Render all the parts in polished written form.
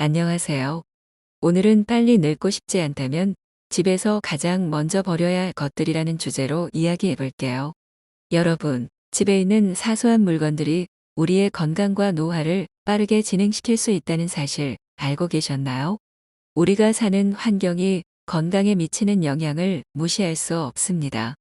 안녕하세요. 오늘은 빨리 늙고 싶지 않다면 집에서 가장 먼저 버려야 할 것들이라는 주제로 이야기해 볼게요. 여러분, 집에 있는 사소한 물건들이 우리의 건강과 노화를 빠르게 진행시킬 수 있다는 사실 알고 계셨나요? 우리가 사는 환경이 건강에 미치는 영향을 무시할 수 없습니다.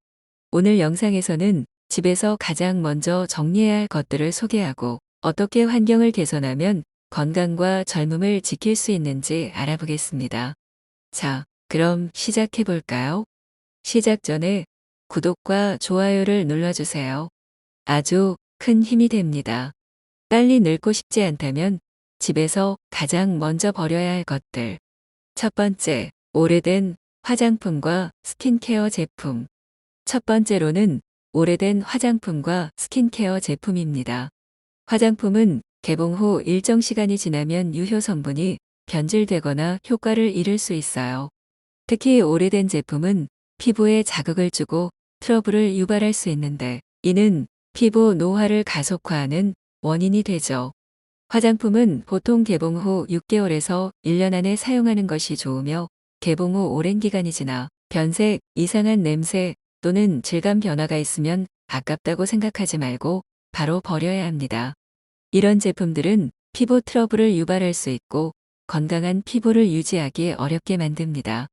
오늘 영상에서는 집에서 가장 먼저 정리해야 할 것들을 소개하고 어떻게 환경을 개선하면 건강과 젊음을 지킬 수 있는지 알아보겠습니다. 자, 그럼 시작해 볼까요? 시작 전에 구독과 좋아요를 눌러주세요. 아주 큰 힘이 됩니다. 빨리 늙고 싶지 않다면 집에서 가장 먼저 버려야 할 것들. 첫 번째, 오래된 화장품과 스킨케어 제품. 첫 번째로는 오래된 화장품과 스킨케어 제품입니다. 화장품은 개봉 후 일정 시간이 지나면 유효 성분이 변질되거나 효과를 잃을 수 있어요. 특히 오래된 제품은 피부에 자극을 주고 트러블을 유발할 수 있는데 이는 피부 노화를 가속화하는 원인이 되죠. 화장품은 보통 개봉 후 6개월에서 1년 안에 사용하는 것이 좋으며 개봉 후 오랜 기간이 지나 변색, 이상한 냄새 또는 질감 변화가 있으면 아깝다고 생각하지 말고 바로 버려야 합니다. 이런 제품들은 피부 트러블을 유발할 수 있고 건강한 피부를 유지하기 어렵게 만듭니다.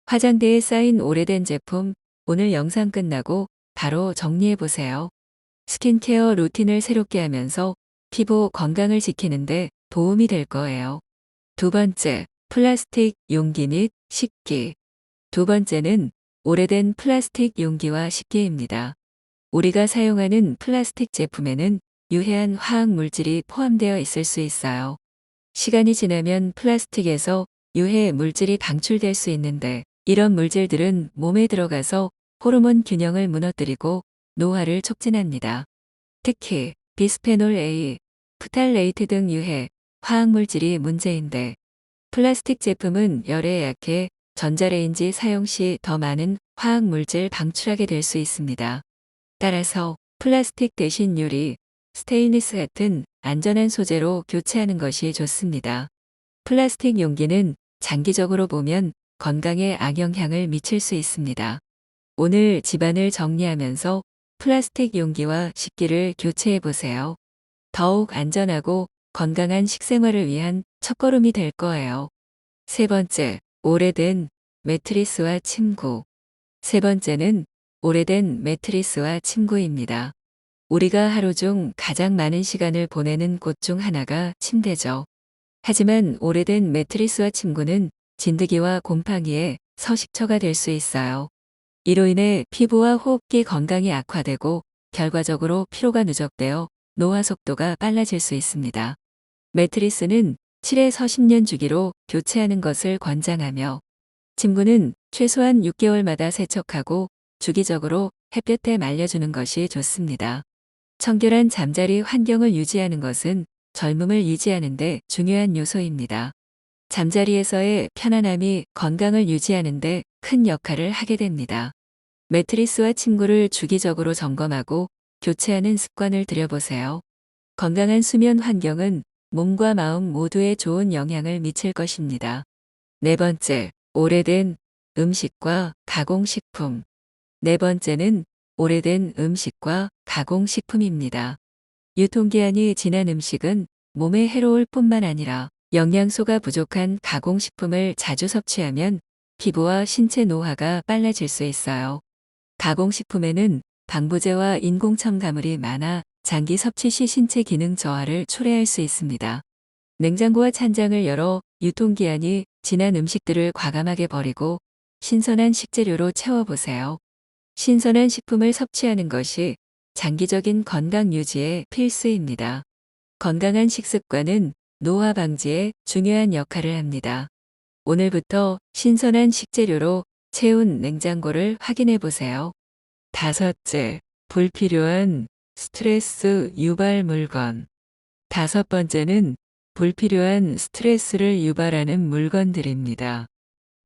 화장대에 쌓인 오래된 제품, 오늘 영상 끝나고 바로 정리해 보세요. 스킨케어 루틴을 새롭게 하면서 피부 건강을 지키는데 도움이 될 거예요. 두 번째, 플라스틱 용기 및 식기. 두 번째는 오래된 플라스틱 용기와 식기입니다. 우리가 사용하는 플라스틱 제품에는 유해한 화학 물질이 포함되어 있을 수 있어요. 시간이 지나면 플라스틱에서 유해 물질이 방출될 수 있는데 이런 물질들은 몸에 들어가서 호르몬 균형을 무너뜨리고 노화를 촉진합니다. 특히 비스페놀 A, 프탈레이트 등 유해 화학 물질이 문제인데 플라스틱 제품은 열에 약해 전자레인지 사용 시 더 많은 화학 물질 방출하게 될 수 있습니다. 따라서 플라스틱 대신 유리, 스테인리스 같은 안전한 소재로 교체하는 것이 좋습니다. 플라스틱 용기는 장기적으로 보면 건강에 악영향을 미칠 수 있습니다. 오늘 집안을 정리하면서 플라스틱 용기와 식기를 교체해 보세요. 더욱 안전하고 건강한 식생활을 위한 첫걸음이 될 거예요. 세 번째, 오래된 매트리스와 침구. 세 번째는 오래된 매트리스와 침구입니다. 우리가 하루 중 가장 많은 시간을 보내는 곳 중 하나가 침대죠. 하지만 오래된 매트리스와 침구는 진드기와 곰팡이의 서식처가 될 수 있어요. 이로 인해 피부와 호흡기 건강이 악화되고 결과적으로 피로가 누적되어 노화 속도가 빨라질 수 있습니다. 매트리스는 7에서 10년 주기로 교체하는 것을 권장하며 침구는 최소한 6개월마다 세척하고 주기적으로 햇볕에 말려주는 것이 좋습니다. 청결한 잠자리 환경을 유지하는 것은 젊음을 유지하는 데 중요한 요소입니다. 잠자리에서의 편안함이 건강을 유지하는 데 큰 역할을 하게 됩니다. 매트리스와 침구를 주기적으로 점검하고 교체하는 습관을 들여보세요. 건강한 수면 환경은 몸과 마음 모두에 좋은 영향을 미칠 것입니다. 네 번째, 오래된 음식과 가공식품. 네 번째는 오래된 음식과 가공식품입니다. 유통기한이 지난 음식은 몸에 해로울 뿐만 아니라 영양소가 부족한 가공식품을 자주 섭취하면 피부와 신체 노화가 빨라질 수 있어요. 가공식품에는 방부제와 인공첨가물이 많아 장기 섭취 시 신체 기능 저하를 초래할 수 있습니다. 냉장고와 찬장을 열어 유통기한이 지난 음식들을 과감하게 버리고 신선한 식재료로 채워보세요. 신선한 식품을 섭취하는 것이 장기적인 건강 유지에 필수입니다. 건강한 식습관은 노화 방지에 중요한 역할을 합니다. 오늘부터 신선한 식재료로 채운 냉장고를 확인해 보세요. 다섯째, 불필요한 스트레스 유발 물건. 다섯 번째는 불필요한 스트레스를 유발하는 물건들입니다.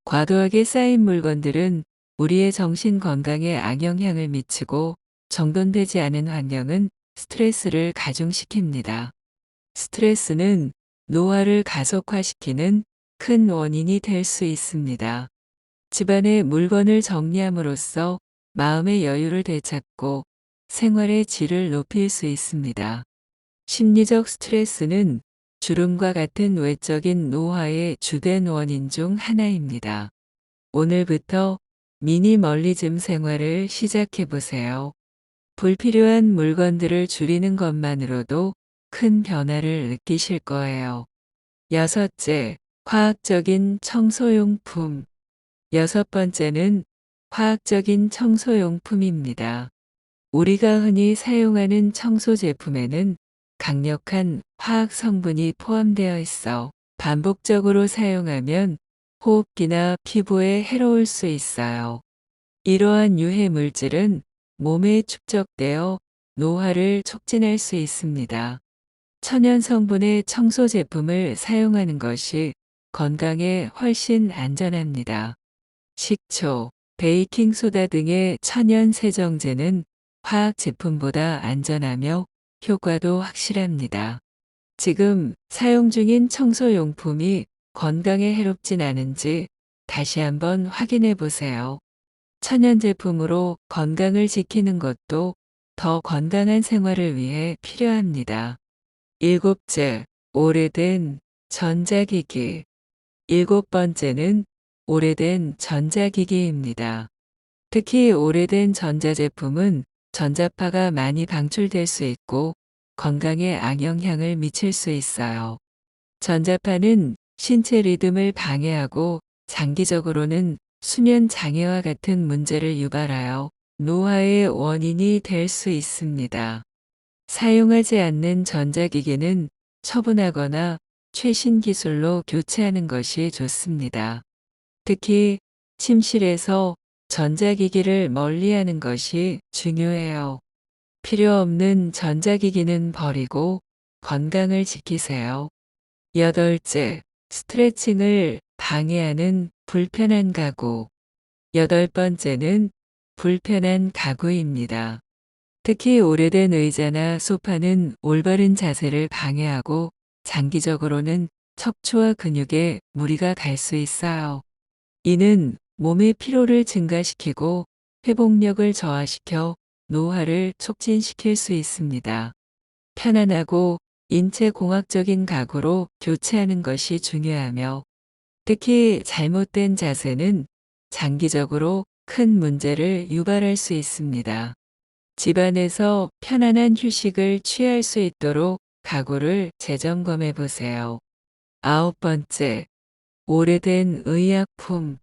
과도하게 쌓인 물건들은 우리의 정신 건강에 악영향을 미치고 정돈되지 않은 환경은 스트레스를 가중시킵니다. 스트레스는 노화를 가속화시키는 큰 원인이 될 수 있습니다. 집안의 물건을 정리함으로써 마음의 여유를 되찾고 생활의 질을 높일 수 있습니다. 심리적 스트레스는 주름과 같은 외적인 노화의 주된 원인 중 하나입니다. 오늘부터 미니멀리즘 생활을 시작해 보세요. 불필요한 물건들을 줄이는 것만으로도 큰 변화를 느끼실 거예요. 여섯째, 화학적인 청소용품. 여섯 번째는 화학적인 청소용품입니다. 우리가 흔히 사용하는 청소 제품에는 강력한 화학 성분이 포함되어 있어 반복적으로 사용하면 호흡기나 피부에 해로울 수 있어요. 이러한 유해 물질은 몸에 축적되어 노화를 촉진할 수 있습니다. 천연 성분의 청소 제품을 사용하는 것이 건강에 훨씬 안전합니다. 식초, 베이킹소다 등의 천연 세정제는 화학 제품보다 안전하며 효과도 확실합니다. 지금 사용 중인 청소용품이 건강에 해롭진 않은지 다시 한번 확인해 보세요. 천연 제품으로 건강을 지키는 것도 더 건강한 생활을 위해 필요합니다. 일곱째, 오래된 전자기기. 일곱 번째는 오래된 전자기기입니다. 특히 오래된 전자제품은 전자파가 많이 방출될 수 있고 건강에 악영향을 미칠 수 있어요. 전자파는 신체 리듬을 방해하고 장기적으로는 수면 장애와 같은 문제를 유발하여 노화의 원인이 될 수 있습니다. 사용하지 않는 전자기기는 처분하거나 최신 기술로 교체하는 것이 좋습니다. 특히 침실에서 전자기기를 멀리하는 것이 중요해요. 필요 없는 전자기기는 버리고 건강을 지키세요. 여덟째, 스트레칭을 방해하는 불편한 가구. 여덟 번째는 불편한 가구입니다. 특히 오래된 의자나 소파는 올바른 자세를 방해하고 장기적으로는 척추와 근육에 무리가 갈 수 있어요. 이는 몸의 피로를 증가시키고 회복력을 저하시켜 노화를 촉진시킬 수 있습니다. 편안하고 인체공학적인 가구로 교체하는 것이 중요하며 특히 잘못된 자세는 장기적으로 큰 문제를 유발할 수 있습니다. 집안에서 편안한 휴식을 취할 수 있도록 가구를 재점검해 보세요. 아홉 번째, 오래된 의약품.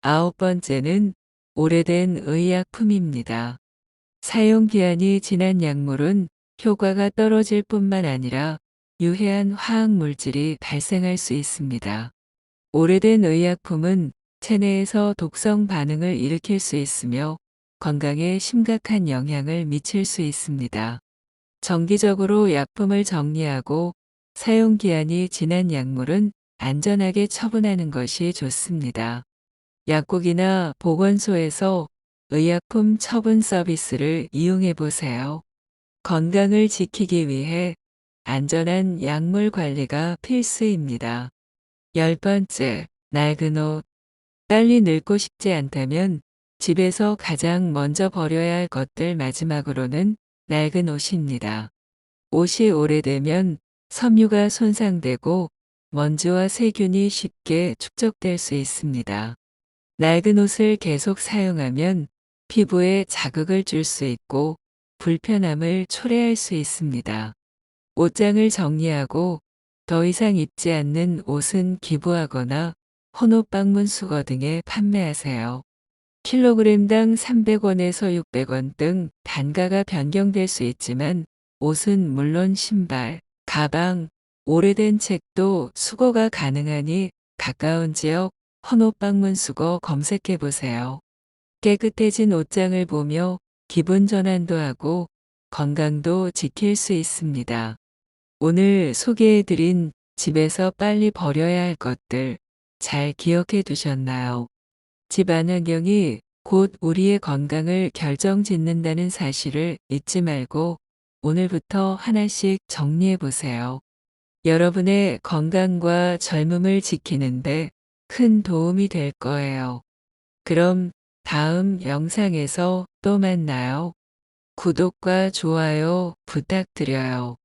아홉 번째는 오래된 의약품입니다. 사용 기한이 지난 약물은 효과가 떨어질 뿐만 아니라 유해한 화학 물질이 발생할 수 있습니다. 오래된 의약품은 체내에서 독성 반응을 일으킬 수 있으며 건강에 심각한 영향을 미칠 수 있습니다. 정기적으로 약품을 정리하고 사용 기한이 지난 약물은 안전하게 처분하는 것이 좋습니다. 약국이나 보건소에서 의약품 처분 서비스를 이용해 보세요. 건강을 지키기 위해 안전한 약물 관리가 필수입니다. 열 번째, 낡은 옷. 빨리 늙고 싶지 않다면 집에서 가장 먼저 버려야 할 것들 마지막으로는 낡은 옷입니다. 옷이 오래되면 섬유가 손상되고 먼지와 세균이 쉽게 축적될 수 있습니다. 낡은 옷을 계속 사용하면 피부에 자극을 줄 수 있고 불편함을 초래할 수 있습니다. 옷장을 정리하고 더 이상 입지 않는 옷은 기부하거나 헌옷 방문 수거 등에 판매하세요. 킬로그램당 300원에서 600원 등 단가가 변경될 수 있지만 옷은 물론 신발, 가방, 오래된 책도 수거가 가능하니 가까운 지역 헌옷 방문 수거 검색해 보세요. 깨끗해진 옷장을 보며 기분 전환도 하고 건강도 지킬 수 있습니다. 오늘 소개해드린 집에서 빨리 버려야 할 것들 잘 기억해 두셨나요? 집안 환경이 곧 우리의 건강을 결정짓는다는 사실을 잊지 말고 오늘부터 하나씩 정리해 보세요. 여러분의 건강과 젊음을 지키는데 큰 도움이 될 거예요. 그럼 다음 영상에서 또 만나요. 구독과 좋아요 부탁드려요.